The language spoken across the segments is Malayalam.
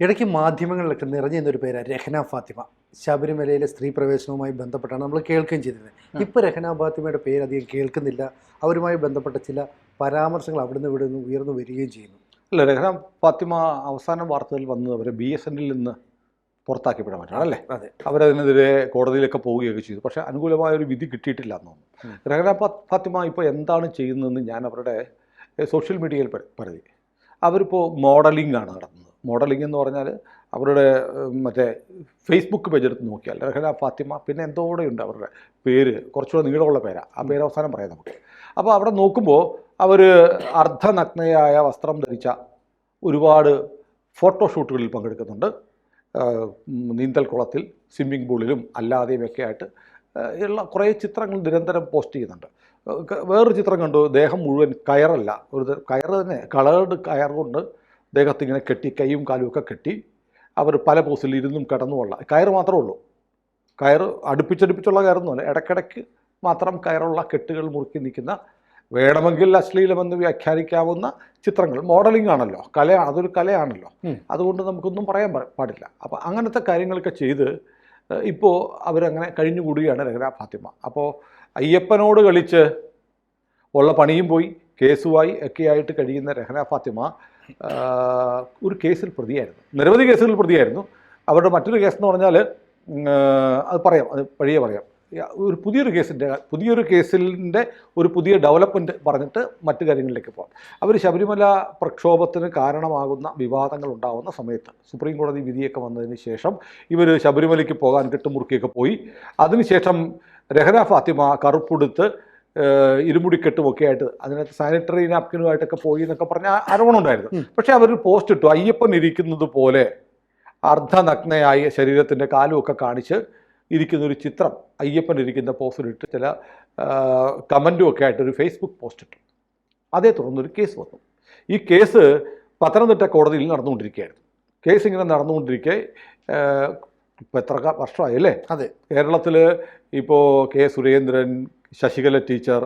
ഇടയ്ക്ക് മാധ്യമങ്ങളിലൊക്കെ നിറഞ്ഞു നിന്നൊരു പേരാണ് രഹ്ന ഫാത്തിമ. ശബരിമലയിലെ സ്ത്രീ പ്രവേശനവുമായി ബന്ധപ്പെട്ടാണ് നമ്മൾ കേൾക്കുകയും ചെയ്തിരുന്നത്. ഇപ്പോൾ രഹ്ന ഫാത്തിമയുടെ പേര് അധികം കേൾക്കുന്നില്ല. അവരുമായി ബന്ധപ്പെട്ട ചില പരാമർശങ്ങൾ അവിടുന്ന് ഇവിടുന്ന് ഉയർന്നു വരികയും ചെയ്യുന്നു. അല്ല, രഹ്ന ഫാത്തിമ അവസാന വാർത്തയിൽ വന്നത് അവർ BSNL നിന്ന് പുറത്താക്കിപ്പെടാൻ പറ്റണം അല്ലേ? അതെ, അവരതിനെതിരെ കോടതിയിലൊക്കെ പോവുകയൊക്കെ ചെയ്തു. പക്ഷേ അനുകൂലമായ ഒരു വിധി കിട്ടിയിട്ടില്ല എന്ന് തോന്നുന്നു. രഹ്ന ഫാത്തിമ ഇപ്പോൾ എന്താണ് ചെയ്യുന്നതെന്ന് ഞാൻ അവരുടെ സോഷ്യൽ മീഡിയയിൽ പരതി. അവരിപ്പോൾ മോഡലിംഗ് ആണ് നടത്തുന്നത്. മോഡലിംഗ് എന്ന് പറഞ്ഞാൽ അവരുടെ മറ്റേ ഫേസ്ബുക്ക് പേജ് എടുത്ത് നോക്കിയാൽ രഹ്ന ഫാത്തിമ പിന്നെ എന്തോടെയുണ്ട് അവരുടെ പേര്, കുറച്ചുകൂടെ നീളമുള്ള പേരാണ്. ആ പേര് അവസാനം പറയാം നമുക്ക്. അപ്പോൾ അവിടെ നോക്കുമ്പോൾ അവർ അർദ്ധനഗ്നയായ വസ്ത്രം ധരിച്ച ഒരുപാട് ഫോട്ടോഷൂട്ടുകളിൽ പങ്കെടുക്കുന്നുണ്ട്. നീന്തൽക്കുളത്തിൽ, സ്വിമ്മിംഗ് പൂളിലും അല്ലാതെയുമൊക്കെ ആയിട്ട് ഉള്ള കുറേ ചിത്രങ്ങൾ നിരന്തരം പോസ്റ്റ് ചെയ്യുന്നുണ്ട്. വേറൊരു ചിത്രം കണ്ടു, ദേഹം മുഴുവൻ കയറല്ല, ഒരു കയറ് തന്നെ, കളേർഡ് കയർ കൊണ്ട് ദേഹത്തിങ്ങനെ കെട്ടി, കൈയും കാലും ഒക്കെ കെട്ടി അവർ പല പോസിൽ ഇരുന്നും കിടന്നുമുള്ള കയറ് മാത്രമേ ഉള്ളൂ. കയറ് അടുപ്പിച്ചടുപ്പിച്ചുള്ള കയറൊന്നുമല്ല, ഇടയ്ക്കിടയ്ക്ക് മാത്രം കയറുള്ള കെട്ടുകൾ മുറുക്കി നിൽക്കുന്ന, വേണമെങ്കിൽ അശ്ലീലമെന്ന് വ്യാഖ്യാനിക്കാവുന്ന ചിത്രങ്ങൾ. മോഡലിംഗ് ആണല്ലോ, അതൊരു കലയാണല്ലോ, അതുകൊണ്ട് നമുക്കൊന്നും പറയാൻ പാടില്ല. അപ്പോൾ അങ്ങനത്തെ കാര്യങ്ങളൊക്കെ ചെയ്ത് ഇപ്പോൾ അവരങ്ങനെ കഴിഞ്ഞുകൂടുകയാണ് രഹ്ന ഫാത്തിമ. അപ്പോൾ അയ്യപ്പനോട് കളിച്ച് ഉള്ള പണിയും പോയി, കേസുമായി ഒക്കെയായിട്ട് കഴിയുന്ന രഹ്ന ഫാത്തിമ ഒരു കേസിൽ പ്രതിയായിരുന്നു, നിരവധി കേസുകളിൽ പ്രതിയായിരുന്നു. അവരുടെ മറ്റൊരു കേസെന്ന് പറഞ്ഞാൽ അത് പറയാം, അത് വഴിയേ പറയാം. ഒരു പുതിയൊരു കേസിൻ്റെ ഒരു പുതിയ ഡെവലപ്മെൻറ്റ് പറഞ്ഞിട്ട് മറ്റു കാര്യങ്ങളിലേക്ക് പോകാം. അവർ ശബരിമല പ്രക്ഷോഭത്തിന് കാരണമാകുന്ന വിവാദങ്ങൾ ഉണ്ടാകുന്ന സമയത്ത് സുപ്രീം കോടതി വിധിയൊക്കെ വന്നതിന് ശേഷം ഇവർ ശബരിമലയ്ക്ക് പോകാൻ കെട്ടുമുറുക്കിയൊക്കെ പോയി. അതിനുശേഷം രഹ്ന ഫാത്തിമ കറുപ്പെടുത്ത് ഇരുമുടിക്കെട്ടുമൊക്കെ ആയിട്ട് അതിനകത്ത് സാനിറ്ററി നാപ്കിനുമായിട്ടൊക്കെ പോയി എന്നൊക്കെ പറഞ്ഞ ആരോപണം ഉണ്ടായിരുന്നു. പക്ഷേ അവരൊരു പോസ്റ്റ് ഇട്ടു, അയ്യപ്പൻ ഇരിക്കുന്നത് പോലെ അർദ്ധനഗ്നയായ ശരീരത്തിൻ്റെ കാലുമൊക്കെ കാണിച്ച് ഇരിക്കുന്നൊരു ചിത്രം അയ്യപ്പൻ ഇരിക്കുന്ന പോസ്റ്റിലിട്ട് ചില കമൻറ്റും ഒക്കെ ആയിട്ടൊരു ഫേസ്ബുക്ക് പോസ്റ്റ് ഇട്ടു. അതേ തുടർന്നൊരു കേസ് വന്നു. ഈ കേസ് പത്തനംതിട്ട കോടതിയിൽ നടന്നുകൊണ്ടിരിക്കുകയായിരുന്നു. കേസ് ഇങ്ങനെ നടന്നുകൊണ്ടിരിക്കെ ഇപ്പോൾ എത്ര വർഷമായി അല്ലേ? അതെ. കേരളത്തിൽ ഇപ്പോൾ K. Surendran, Sasikala teacher,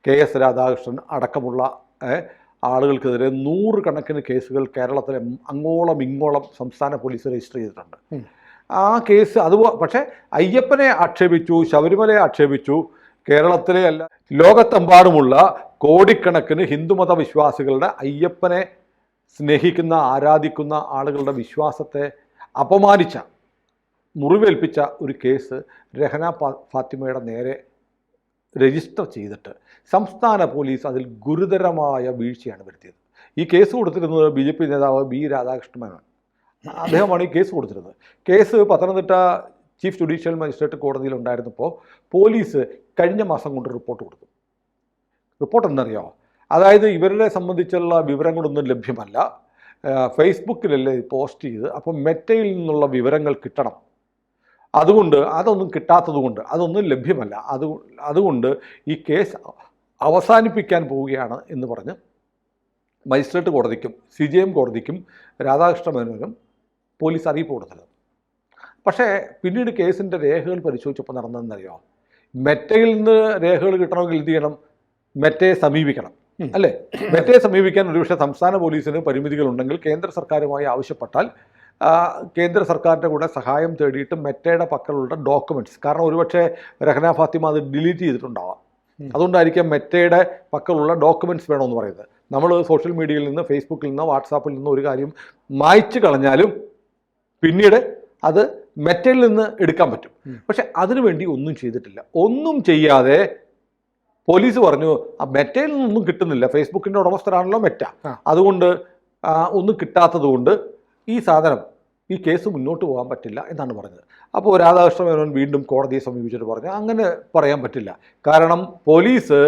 KS Radhakrishnan അടക്കമുള്ള ആളുകൾക്കെതിരെ 100 കണക്കിന് കേസുകൾ കേരളത്തിലെ അങ്ങോളം ഇങ്ങോളം സംസ്ഥാന പോലീസ് രജിസ്റ്റർ ചെയ്തിട്ടുണ്ട്. ആ കേസ് പക്ഷേ അയ്യപ്പനെ ആക്ഷേപിച്ചു, ശബരിമലയെ ആക്ഷേപിച്ചു. കേരളത്തിലെ അല്ല, ലോകത്തെമ്പാടുമുള്ള കോടിക്കണക്കിന് ഹിന്ദുമത വിശ്വാസികളുടെ, അയ്യപ്പനെ സ്നേഹിക്കുന്ന ആരാധിക്കുന്ന ആളുകളുടെ വിശ്വാസത്തെ അപമാനിച്ച, മുറിവേൽപ്പിച്ച ഒരു കേസ് രഹ്ന ഫാത്തിമയുടെ നേരെ രജിസ്റ്റർ ചെയ്തിട്ട് സംസ്ഥാന പോലീസ് അതിൽ ഗുരുതരമായ വീഴ്ചയാണ് വരുത്തിയത്. ഈ കേസ് കൊടുത്തിരുന്നത് BJP നേതാവ് B. രാധാകൃഷ്ണൻ മേനോൻ. അദ്ദേഹമാണ് ഈ കേസ് കൊടുത്തിരുന്നത്. Case Pathanamthitta chief judicial magistrate കോടതിയിൽ ഉണ്ടായിരുന്നപ്പോൾ പോലീസ് കഴിഞ്ഞ മാസം കൊണ്ട് റിപ്പോർട്ട് കൊടുത്തു. റിപ്പോർട്ട് എന്നറിയാമോ? അതായത് ഇവരെ സംബന്ധിച്ചുള്ള വിവരങ്ങളൊന്നും ലഭ്യമല്ല, ഫേസ്ബുക്കിലല്ലേ പോസ്റ്റ് ചെയ്ത്, അപ്പം മെറ്റയിൽ നിന്നുള്ള വിവരങ്ങൾ കിട്ടണം. അതുകൊണ്ട് അതൊന്നും കിട്ടാത്തതുകൊണ്ട് അതൊന്നും ലഭ്യമല്ല. അതുകൊണ്ട് ഈ കേസ് അവസാനിപ്പിക്കാൻ പോവുകയാണ് എന്ന് പറഞ്ഞ് മജിസ്ട്രേറ്റ് കോടതിക്കും CJM കോടതിക്കും രാധാകൃഷ്ണ മേനോനും പോലീസ് അറിയിപ്പ് കൊടുത്തത്. പക്ഷേ പിന്നീട് കേസിൻ്റെ രേഖകൾ പരിശോധിച്ചപ്പോൾ നടന്നതെന്നറിയാമോ? മെറ്റയിൽ നിന്ന് രേഖകൾ കിട്ടണമെങ്കിൽ എന്ത് ചെയ്യണം? മെറ്റയെ സമീപിക്കണം അല്ലേ? മെറ്റയെ സമീപിക്കാൻ ഒരുപക്ഷെ സംസ്ഥാന പോലീസിന് പരിമിതികളുണ്ടെങ്കിൽ കേന്ദ്ര സർക്കാരുമായി ആവശ്യപ്പെട്ടാൽ കേന്ദ്ര സർക്കാരിൻ്റെ കൂടെ സഹായം തേടിയിട്ട് മെറ്റയുടെ പക്കലുള്ള ഡോക്യുമെൻറ്റ്സ്, കാരണം ഒരുപക്ഷെ രഹ്ന ഫാത്തിമ അത് ഡിലീറ്റ് ചെയ്തിട്ടുണ്ടാവാം, അതുകൊണ്ടായിരിക്കാം മെറ്റയുടെ പക്കലുള്ള ഡോക്യുമെൻറ്റ്സ് വേണമെന്ന് പറയുന്നത്. നമ്മൾ സോഷ്യൽ മീഡിയയിൽ നിന്ന്, ഫേസ്ബുക്കിൽ നിന്ന്, വാട്സാപ്പിൽ നിന്ന് ഒരു കാര്യം മായ്ച്ചു കളഞ്ഞാലും പിന്നീട് അത് മെറ്റയിൽ നിന്ന് എടുക്കാൻ പറ്റും. പക്ഷെ അതിനുവേണ്ടി ഒന്നും ചെയ്തിട്ടില്ല. ഒന്നും ചെയ്യാതെ പോലീസ് പറഞ്ഞു ആ മെറ്റയിൽ നിന്നൊന്നും കിട്ടുന്നില്ല, ഫേസ്ബുക്കിൻ്റെ ഉടമസ്ഥരാണല്ലോ മെറ്റ, അതുകൊണ്ട് ഒന്നും കിട്ടാത്തത് കൊണ്ട് ഈ കേസ് മുന്നോട്ട് പോകാൻ പറ്റില്ല എന്നാണ് പറഞ്ഞത്. അപ്പോൾ രാധാകൃഷ്ണ മേനോൻ വീണ്ടും കോടതിയെ സമീപിച്ചിട്ട് പറഞ്ഞു അങ്ങനെ പറയാൻ പറ്റില്ല, കാരണം പോലീസ്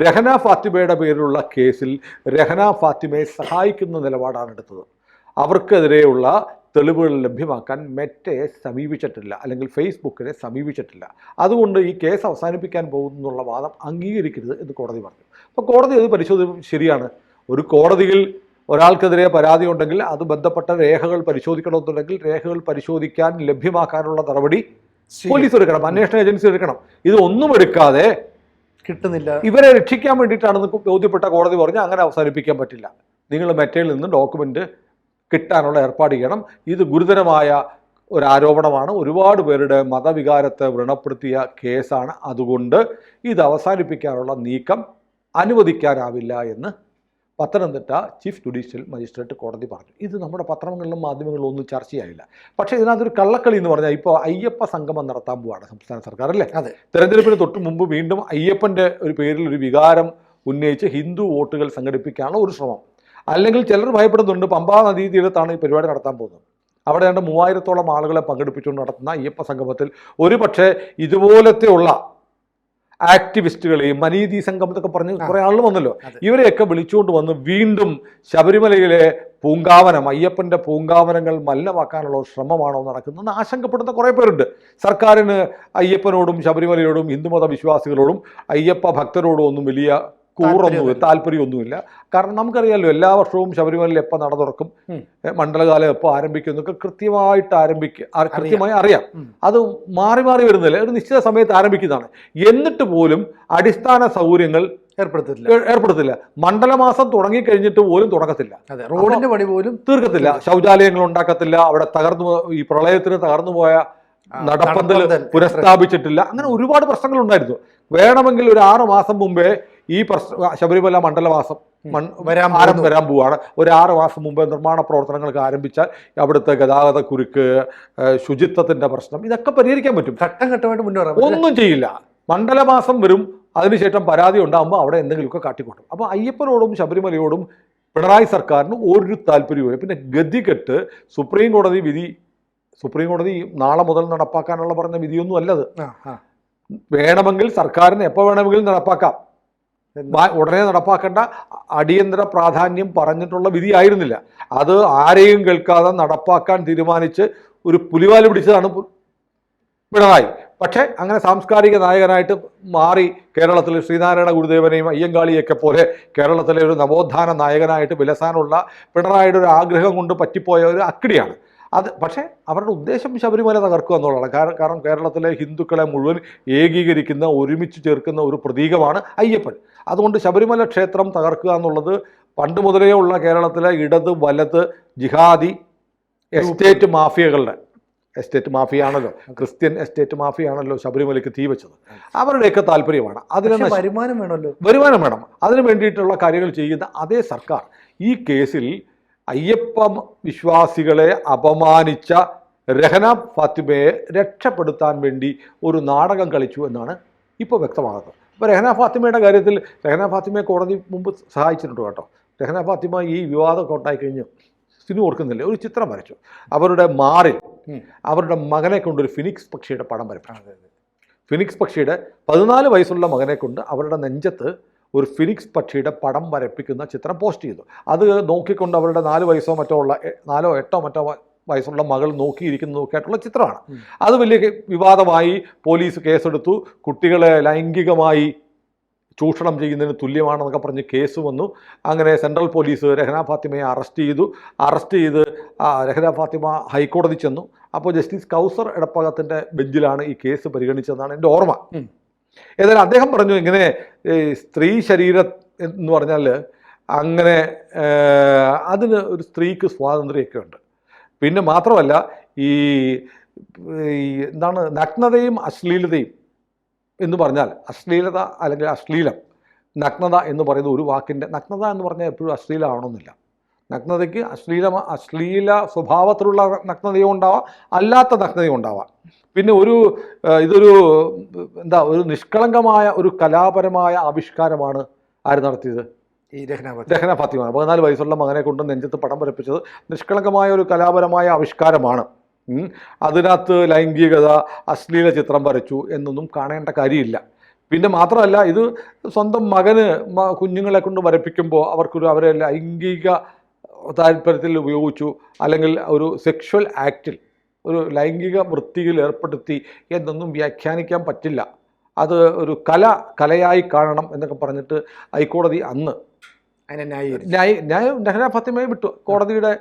രഹ്ന ഫാത്തിമയുടെ പേരിലുള്ള കേസിൽ രഹ്ന ഫാത്തിമയെ സഹായിക്കുന്ന നിലപാടാണ് എടുത്തത്. അവർക്കെതിരെയുള്ള തെളിവുകൾ ലഭ്യമാക്കാൻ മെറ്റയെ സമീപിച്ചിട്ടില്ല, അല്ലെങ്കിൽ ഫേസ്ബുക്കിനെ സമീപിച്ചിട്ടില്ല. അതുകൊണ്ട് ഈ കേസ് അവസാനിപ്പിക്കാൻ പോകുന്നുള്ള വാദം അംഗീകരിക്കരുത് എന്ന് കോടതി പറഞ്ഞു. അപ്പോൾ കോടതി അത് പരിശോധിക്കും. ശരിയാണ്, ഒരു കോടതിയിൽ ഒരാൾക്കെതിരെ പരാതി ഉണ്ടെങ്കിൽ അത് ബന്ധപ്പെട്ട രേഖകൾ പരിശോധിക്കണമെന്നുണ്ടെങ്കിൽ രേഖകൾ പരിശോധിക്കാൻ ലഭ്യമാക്കാനുള്ള നടപടി പോലീസ് എടുക്കണം, അന്വേഷണ ഏജൻസി എടുക്കണം. ഇതൊന്നും എടുക്കാതെ കിട്ടുന്നില്ല, ഇവരെ രക്ഷിക്കാൻ വേണ്ടിയിട്ടാണെന്ന് ബോധ്യപ്പെട്ട കോടതി പറഞ്ഞ് അങ്ങനെ അവസാനിപ്പിക്കാൻ പറ്റില്ല. നിങ്ങൾ മെറ്റയിൽ നിന്ന് ഡോക്യുമെൻ്റ് കിട്ടാനുള്ള ഏർപ്പാട് ചെയ്യണം. ഇത് ഗുരുതരമായ ഒരു ആരോപണമാണ്, ഒരുപാട് പേരുടെ മതവികാരത്തെ വ്രണപ്പെടുത്തിയ കേസാണ്. അതുകൊണ്ട് ഇത് അവസാനിപ്പിക്കാനുള്ള നീക്കം അനുവദിക്കാനാവില്ല എന്ന് പത്തനംതിട്ട ചീഫ് ജുഡീഷ്യൽ മജിസ്ട്രേറ്റ് കോടതി പറഞ്ഞു. ഇത് നമ്മുടെ പത്രങ്ങളിലും മാധ്യമങ്ങളിലും ഒന്നും ചർച്ചയായില്ല. പക്ഷേ ഇതിനകത്തൊരു കള്ളക്കളി എന്ന് പറഞ്ഞാൽ ഇപ്പോൾ അയ്യപ്പ സംഗമം നടത്താൻ പോവുകയാണ് സംസ്ഥാന സർക്കാർ, അല്ലേ? അതെ. തെരഞ്ഞെടുപ്പിന് തൊട്ട് മുമ്പ് വീണ്ടും അയ്യപ്പൻ്റെ ഒരു പേരിൽ ഒരു വികാരം ഉന്നയിച്ച് ഹിന്ദു വോട്ടുകൾ സംഘടിപ്പിക്കാനുള്ള ഒരു ശ്രമം. അല്ലെങ്കിൽ ചിലർ ഭയപ്പെടുന്നുണ്ട്, പമ്പാ നദീതീരത്താണ് ഈ പരിപാടി നടത്താൻ പോകുന്നത്. അവിടെ 3000-ഓളം ആളുകളെ പങ്കെടുപ്പിച്ചുകൊണ്ട് നടത്തുന്ന അയ്യപ്പ സംഗമത്തിൽ ഒരു പക്ഷേ ഇതുപോലത്തെ ഉള്ള ആക്ടിവിസ്റ്റുകളെയും മനീതി സംഘം എന്നൊക്കെ പറഞ്ഞ് കുറേ ആളുകൾ വന്നല്ലോ, ഇവരെയൊക്കെ വിളിച്ചുകൊണ്ട് വന്ന് വീണ്ടും ശബരിമലയിലെ പൂങ്കാവനം, അയ്യപ്പൻ്റെ പൂങ്കാവനങ്ങൾ മലിനമാക്കാനുള്ള ശ്രമമാണോ നടക്കുന്നതെന്ന് ആശങ്കപ്പെടുന്ന കുറേ പേരുണ്ട്. സർക്കാരിന് അയ്യപ്പനോടും ശബരിമലയോടും ഹിന്ദുമത വിശ്വാസികളോടും അയ്യപ്പ ഭക്തരോടും ഒന്നും വലിയ താല്പര്യമൊന്നുമില്ല. കാരണം നമുക്കറിയാമല്ലോ, എല്ലാ വർഷവും ശബരിമലയിൽ എപ്പോൾ നട തുറക്കും, മണ്ഡലകാലം എപ്പോൾ ആരംഭിക്കും എന്നൊക്കെ കൃത്യമായി അറിയാം. അത് മാറി മാറി വരുന്നില്ല, ഒരു നിശ്ചിത സമയത്ത് ആരംഭിക്കുന്നതാണ്. എന്നിട്ട് പോലും അടിസ്ഥാന സൗകര്യങ്ങൾ ഏർപ്പെടുത്തില്ല. മണ്ഡലമാസം തുടങ്ങിക്കഴിഞ്ഞിട്ട് പോലും തുടങ്ങത്തില്ല, റോഡിന്റെ പണി പോലും തീർക്കത്തില്ല, ശൗചാലയങ്ങൾ ഉണ്ടാക്കത്തില്ല, അവിടെ ഈ പ്രളയത്തിന് തകർന്നുപോയ നടപ്പന്തൽ പുനഃസ്ഥാപിച്ചിട്ടില്ല. അങ്ങനെ ഒരുപാട് പ്രശ്നങ്ങൾ ഉണ്ടായിരുന്നു. വേണമെങ്കിൽ ഒരു 6 മാസം മുമ്പേ ഈ ശബരിമല മണ്ഡലവാസം വരാൻ പോവാണ്. ഒരു 6 മാസം മുമ്പ് നിർമ്മാണ പ്രവർത്തനങ്ങൾക്ക് ആരംഭിച്ചാൽ അവിടുത്തെ ഗതാഗത കുരുക്ക്, ശുചിത്വത്തിന്റെ പ്രശ്നം, ഇതൊക്കെ പരിഹരിക്കാൻ പറ്റും. ഘട്ടം ഘട്ടമായിട്ട് മുന്നേറാം. ഒന്നും ചെയ്യില്ല. മണ്ഡലമാസം വരും, അതിനുശേഷം പരാതി ഉണ്ടാകുമ്പോൾ അവിടെ എന്തെങ്കിലുമൊക്കെ കാട്ടിക്കൊണ്ടും. അപ്പോൾ അയ്യപ്പനോടും ശബരിമലയോടും പിണറായി സർക്കാരിന് ഒരു താല്പര്യവുമില്ല. പിന്നെ ഗതികെട്ട് സുപ്രീം കോടതി നാളെ മുതൽ നടപ്പാക്കാനുള്ള പറഞ്ഞ വിധിയൊന്നും അല്ലത്. വേണമെങ്കിൽ സർക്കാരിന് എപ്പോൾ വേണമെങ്കിലും നടപ്പാക്കാം, ഉടനെ നടപ്പാക്കേണ്ട അടിയന്തര പ്രാധാന്യം പറഞ്ഞിട്ടുള്ള വിധിയായിരുന്നില്ല. അത് ആരെയും കേൾക്കാതെ നടപ്പാക്കാൻ തീരുമാനിച്ച് ഒരു പുലിവാല് പിടിച്ചതാണ് പിണറായി. പക്ഷേ അങ്ങനെ സാംസ്കാരിക നായകനായിട്ട് മാറി കേരളത്തിൽ ശ്രീനാരായണ ഗുരുദേവനെയും അയ്യങ്കാളിയൊക്കെ പോലെ കേരളത്തിലെ ഒരു നവോത്ഥാന നായകനായിട്ട് വിലസാനുള്ള പിണറായിയുടെ ഒരു ആഗ്രഹം കൊണ്ട് പറ്റിപ്പോയ ഒരു അക്കിടിയാണ് അത്. പക്ഷേ അവരുടെ ഉദ്ദേശം ശബരിമല തകർക്കുക എന്നുള്ളതാണ്. കാരണം കേരളത്തിലെ ഹിന്ദുക്കളെ മുഴുവൻ ഏകീകരിക്കുന്ന, ഒരുമിച്ച് ചേർക്കുന്ന ഒരു പ്രതീകമാണ് അയ്യപ്പൻ. അതുകൊണ്ട് ശബരിമല ക്ഷേത്രം തകർക്കുക എന്നുള്ളത് പണ്ട് മുതലേ ഉള്ള കേരളത്തിലെ ഇടത് വലത് ജിഹാദി എസ്റ്റേറ്റ് മാഫിയാണല്ലോ, ക്രിസ്ത്യൻ എസ്റ്റേറ്റ് മാഫിയാണല്ലോ ശബരിമലയ്ക്ക് തീ വെച്ചത്. അവരുടെയൊക്കെ താല്പര്യമാണ്. അതിന് വരുമാനം വേണം. അതിന് വേണ്ടിയിട്ടുള്ള കാര്യങ്ങൾ ചെയ്യുന്ന അതേ സർക്കാർ ഈ കേസിൽ അയ്യപ്പ വിശ്വാസികളെ അപമാനിച്ച രഹന ഫാത്തിമയെ രക്ഷപ്പെടുത്താൻ വേണ്ടി ഒരു നാടകം കളിച്ചു എന്നാണ് ഇപ്പോൾ വ്യക്തമാകുന്നത്. ഇപ്പോൾ രഹന ഫാത്തിമയുടെ കാര്യത്തിൽ രഹന ഫാത്തിമയെ കോടതി മുമ്പ് സഹായിച്ചിട്ടുണ്ട് കേട്ടോ. രഹന ഫാത്തിമ ഈ വിവാദമൊക്കെ ഉണ്ടായിക്കഴിഞ്ഞ് സിനു ഓർക്കുന്നില്ല, ഒരു ചിത്രം വരച്ചു. അവരുടെ മാറിൽ അവരുടെ മകനെ കൊണ്ടൊരു ഫിനിക്സ് പക്ഷിയുടെ പടം വരച്ചു. ഫിനിക്സ് പക്ഷിയുടെ 14 വയസ്സുള്ള മകനെ കൊണ്ട് അവരുടെ നെഞ്ചത്ത് ഒരു ഫിനിക്സ് പക്ഷിയുടെ പടം വരപ്പിക്കുന്ന ചിത്രം പോസ്റ്റ് ചെയ്തു. അത് നോക്കിക്കൊണ്ട് അവരുടെ 4 വയസ്സോ മറ്റോ ഉള്ള 4 8 മറ്റോ വയസ്സുള്ള മകൾ നോക്കിയായിട്ടുള്ള ചിത്രമാണ്. അത് വലിയ വിവാദമായി, പോലീസ് കേസെടുത്തു. കുട്ടികളെ ലൈംഗികമായി ചൂഷണം ചെയ്യുന്നതിന് തുല്യമാണെന്നൊക്കെ പറഞ്ഞ് കേസ് വന്നു. അങ്ങനെ സെൻട്രൽ പോലീസ് രഹന ഫാത്തിമയെ അറസ്റ്റ് ചെയ്ത് രഹന ഫാത്തിമ ഹൈക്കോടതി ചെന്നു. അപ്പോൾ ജസ്റ്റിസ് കൗസർ എടപ്പകത്തിൻ്റെ ബെഞ്ചിലാണ് ഈ കേസ് പരിഗണിച്ചതെന്നാണ് എൻ്റെ ഓർമ്മ. ഏതായാലും അദ്ദേഹം പറഞ്ഞു, ഇങ്ങനെ സ്ത്രീ ശരീരം എന്ന് പറഞ്ഞാൽ അങ്ങനെ അതിന് ഒരു സ്ത്രീക്ക് സ്വാതന്ത്ര്യമൊക്കെ ഉണ്ട്. പിന്നെ മാത്രമല്ല ഈ എന്താണ് നഗ്നതയും അശ്ലീലതയും എന്ന് പറഞ്ഞാൽ, അശ്ലീലത അല്ലെങ്കിൽ അശ്ലീലം, നഗ്നത എന്ന് പറയുന്ന ഒരു വാക്കിൻ്റെ, നഗ്നത എന്ന് പറഞ്ഞാൽ എപ്പോഴും അശ്ലീലമാണെന്നില്ല. നഗ്നതയ്ക്ക് അശ്ലീല സ്വഭാവത്തിലുള്ള നഗ്നതയും ഉണ്ടാവാം, അല്ലാത്ത നഗ്നതയും ഉണ്ടാവാം. പിന്നെ ഇതൊരു ഒരു നിഷ്കളങ്കമായ ഒരു കലാപരമായ ആവിഷ്കാരമാണ് ആര് നടത്തിയത്? ഈ രഹന ഫാത്തിമ. 14 വയസ്സുള്ള മകനെ കൊണ്ട് നെഞ്ചത്ത് പടം വരപ്പിച്ചത് നിഷ്കളങ്കമായ ഒരു കലാപരമായ ആവിഷ്കാരമാണ്. അതിനകത്ത് ലൈംഗികത, അശ്ലീല ചിത്രം വരച്ചു എന്നൊന്നും കാണേണ്ട കാര്യമില്ല. പിന്നെ മാത്രമല്ല, ഇത് സ്വന്തം കുഞ്ഞുങ്ങളെ കൊണ്ട് വരപ്പിക്കുമ്പോൾ അവരെ ലൈംഗിക താല്പര്യത്തിൽ ഉപയോഗിച്ചു, അല്ലെങ്കിൽ ഒരു സെക്ഷൽ ആക്റ്റിൽ, ഒരു ലൈംഗിക വൃത്തിയിൽ ഏർപ്പെടുത്തി എന്നൊന്നും വ്യാഖ്യാനിക്കാൻ പറ്റില്ല. അത് ഒരു കലയായി കാണണം എന്നൊക്കെ പറഞ്ഞിട്ട് ഹൈക്കോടതി അന്ന് ന്യായം രഹന ഫാത്തിമയെ വിട്ടു. കോടതിയുടെ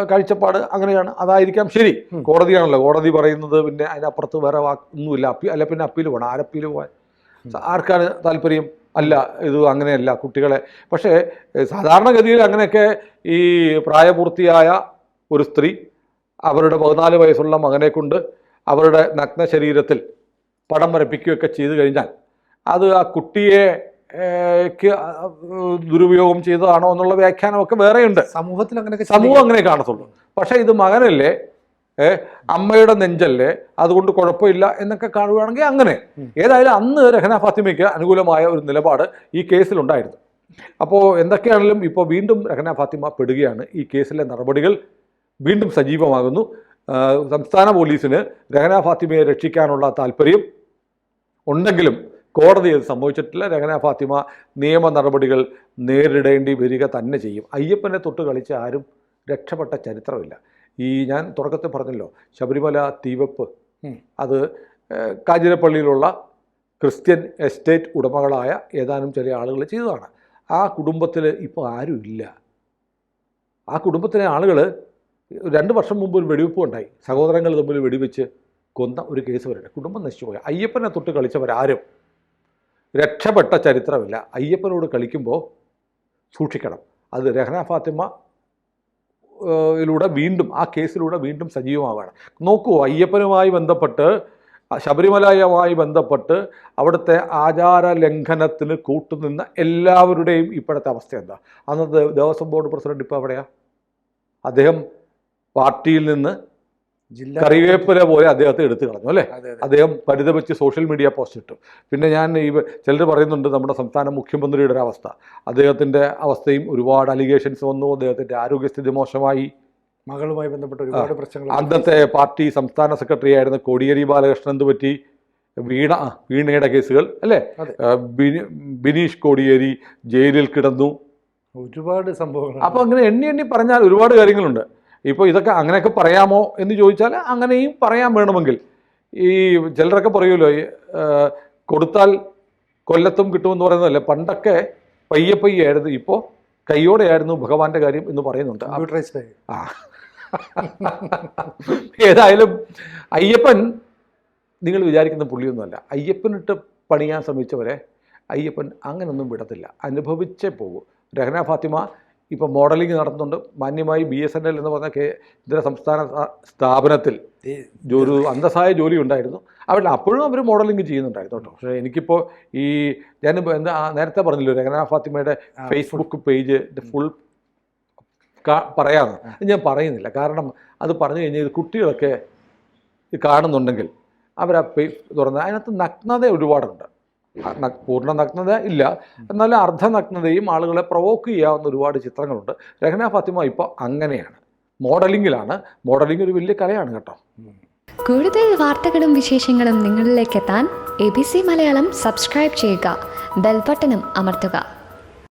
കാഴ്ചപ്പാട് അങ്ങനെയാണ്, അതായിരിക്കാം ശരി. കോടതിയാണല്ലോ, കോടതി പറയുന്നത്. പിന്നെ അതിനപ്പുറത്ത് വേറെ ഒന്നുമില്ല. അല്ല പിന്നെ അപ്പീൽ പോകണം. ആരപ്പീൽ പോകാൻ? ആർക്കാണ് താല്പര്യം? അല്ല, ഇത് അങ്ങനെയല്ല കുട്ടികളെ. പക്ഷേ സാധാരണഗതിയിൽ അങ്ങനെയൊക്കെ ഈ പ്രായപൂർത്തിയായ ഒരു സ്ത്രീ അവരുടെ 14 വയസ്സുള്ള മകനെ കൊണ്ട് അവരുടെ നഗ്ന ശരീരത്തിൽ പടം വരപ്പിക്കുകയൊക്കെ ചെയ്തു കഴിഞ്ഞാൽ അത് ആ കുട്ടിയെ ദുരുപയോഗം ചെയ്തതാണോ എന്നുള്ള വ്യാഖ്യാനമൊക്കെ വേറെയുണ്ട്. സമൂഹത്തിൽ അങ്ങനെയൊക്കെ സമൂഹം അങ്ങനെ കാണത്തുള്ളൂ. പക്ഷേ ഇത് മകനല്ലേ, അമ്മയുടെ നെഞ്ചല്ലേ, അതുകൊണ്ട് കുഴപ്പമില്ല എന്നൊക്കെ കാണുകയാണെങ്കിൽ അങ്ങനെ. ഏതായാലും അന്ന് രഹന ഫാത്തിമയ്ക്ക് അനുകൂലമായ ഒരു നിലപാട് ഈ കേസിലുണ്ടായിരുന്നു. അപ്പോൾ എന്തൊക്കെയാണെങ്കിലും ഇപ്പോൾ വീണ്ടും രഹന ഫാത്തിമ പെടുകയാണ്. ഈ കേസിലെ നടപടികൾ വീണ്ടും സജീവമാകുന്നു. സംസ്ഥാന പോലീസിന് രഹന ഫാത്തിമയെ രക്ഷിക്കാനുള്ള താല്പര്യം ഉണ്ടെങ്കിലും കോടതി അത് സംഭവിച്ചിട്ടില്ല. രഹന ഫാത്തിമ നിയമ നടപടികൾ നേരിടേണ്ടി വരിക തന്നെ ചെയ്യും. അയ്യപ്പനെ തൊട്ട് കളിച്ച് ആരും രക്ഷപ്പെട്ട ചരിത്രമില്ല. ഞാൻ തുടക്കത്തിൽ പറഞ്ഞല്ലോ, ശബരിമല തീവെപ്പ് അത് കാഞ്ഞിരപ്പള്ളിയിലുള്ള ക്രിസ്ത്യൻ എസ്റ്റേറ്റ് ഉടമകളായ ഏതാനും ചില ആളുകൾ ചെയ്തതാണ്. ആ കുടുംബത്തിൽ ഇപ്പോൾ ആരും ഇല്ല. ആ കുടുംബത്തിലെ ആളുകൾ 2 വർഷം മുമ്പ് ഒരു വെടിവെപ്പ് ഉണ്ടായി. സഹോദരങ്ങൾ തമ്മിൽ വെടിവെച്ച് കൊന്ന ഒരു കേസ് വരെ. കുടുംബം നശിച്ചുപോയി. അയ്യപ്പനെ തൊട്ട് കളിച്ചവരാരും രക്ഷപ്പെട്ട ചരിത്രമില്ല. അയ്യപ്പനോട് കളിക്കുമ്പോൾ സൂക്ഷിക്കണം. അത് രഹന ഫാത്തിമ യിലൂടെ വീണ്ടും, ആ കേസിലൂടെ വീണ്ടും സജീവമാവുകയാണ്. നോക്കൂ, അയ്യപ്പനുമായി ബന്ധപ്പെട്ട്, ശബരിമലയുമായി ബന്ധപ്പെട്ട് അവിടുത്തെ ആചാര ലംഘനത്തിന് കൂട്ടുനിന്ന എല്ലാവരുടെയും ഇപ്പോഴത്തെ അവസ്ഥ എന്താ? അന്നത്തെ ദേവസ്വം ബോർഡ് പ്രസിഡന്റ് ഇപ്പോൾ എവിടെയാ? അദ്ദേഹം പാർട്ടിയിൽ നിന്ന് കറിവേപ്പില പോലെ അദ്ദേഹത്തെ എടുത്തു കളഞ്ഞു അല്ലേ? അദ്ദേഹം പരിതപിച്ച് സോഷ്യൽ മീഡിയ പോസ്റ്റ് ഇട്ടു. പിന്നെ ചിലർ പറയുന്നുണ്ട് നമ്മുടെ സംസ്ഥാന മുഖ്യമന്ത്രിയുടെ ഒരു അവസ്ഥ, അദ്ദേഹത്തിൻ്റെ അവസ്ഥയും ഒരുപാട് അലിഗേഷൻസ് വന്നു. അദ്ദേഹത്തിൻ്റെ ആരോഗ്യസ്ഥിതി മോശമായി, മകളുമായി ബന്ധപ്പെട്ട ഒരുപാട് പ്രശ്നങ്ങൾ. അന്നത്തെ പാർട്ടി സംസ്ഥാന സെക്രട്ടറി ആയിരുന്ന കോടിയേരി ബാലകൃഷ്ണൻ എന്ത് പറ്റി? വീണയുടെ കേസുകൾ അല്ലേ? ബിനീഷ് കോടിയേരി ജയിലിൽ കിടന്നു. ഒരുപാട് സംഭവങ്ങൾ. അപ്പോൾ അങ്ങനെ എണ്ണി പറഞ്ഞാൽ ഒരുപാട് കാര്യങ്ങളുണ്ട്. ഇപ്പോൾ ഇതൊക്കെ അങ്ങനെയൊക്കെ പറയാമോ എന്ന് ചോദിച്ചാൽ അങ്ങനെയും പറയാൻ വേണമെങ്കിൽ. ഈ ചിലരൊക്കെ പറയുമല്ലോ, കൊടുത്താൽ കൊല്ലത്തും കിട്ടുമെന്ന് പറയുന്നതല്ലേ. പണ്ടൊക്കെ പയ്യെ ആയിരുന്നു, ഇപ്പോൾ കയ്യോടെയായിരുന്നു ഭഗവാന്റെ കാര്യം എന്ന് പറയുന്നുണ്ട്. ഏതായാലും അയ്യപ്പൻ നിങ്ങൾ വിചാരിക്കുന്ന പുള്ളിയൊന്നുമല്ല. അയ്യപ്പനിട്ട് പണിയാൻ ശ്രമിച്ചവരെ അയ്യപ്പൻ അങ്ങനൊന്നും വിടത്തില്ല, അനുഭവിച്ചേ പോകൂ. രഹന ഫാത്തിമ ഇപ്പോൾ മോഡലിംഗ് നടത്തുന്നുണ്ട്. മാന്യമായി BSNL എന്ന് പറഞ്ഞ കേന്ദ്ര സംസ്ഥാന സ്ഥാപനത്തിൽ ഒരു അന്തസ്സായ ജോലി ഉണ്ടായിരുന്നു. അപ്പോഴും അവർ മോഡലിംഗ് ചെയ്യുന്നുണ്ടായിരുന്നു കേട്ടോ. പക്ഷേ എനിക്കിപ്പോൾ ഞാനിപ്പോൾ നേരത്തെ പറഞ്ഞല്ലോ, രഹന ഫാത്തിമയുടെ ഫേസ്ബുക്ക് പേജ് ഫുൾ പറയാമെന്ന് ഞാൻ പറയുന്നില്ല. കാരണം അത് പറഞ്ഞു കഴിഞ്ഞാൽ കുട്ടികളൊക്കെ കാണുന്നുണ്ടെങ്കിൽ അവർ ആ പേജ് തുറന്ന് അതിനകത്ത് നഗ്നത ഒരുപാടുണ്ട്. പൂർണ്ണ നഗ്നത ഇല്ല, എന്നാലും അർദ്ധനഗ്നതയും ആളുകളെ പ്രൊവോക്ക് ചെയ്യാവുന്ന ഒരുപാട് ചിത്രങ്ങളുണ്ട്. രഹന ഫാത്തിമ ഇപ്പോൾ അങ്ങനെയാണ്, മോഡലിങ്ങിലാണ്. മോഡലിംഗ് ഒരു വലിയ കലയാണ് കേട്ടോ. കൂടുതൽ വാർത്തകളും വിശേഷങ്ങളും നിങ്ങളിലേക്ക് എത്താൻ ABC മലയാളം സബ്സ്ക്രൈബ് ചെയ്യുക, ബെൽ ബട്ടണും അമർത്തുക.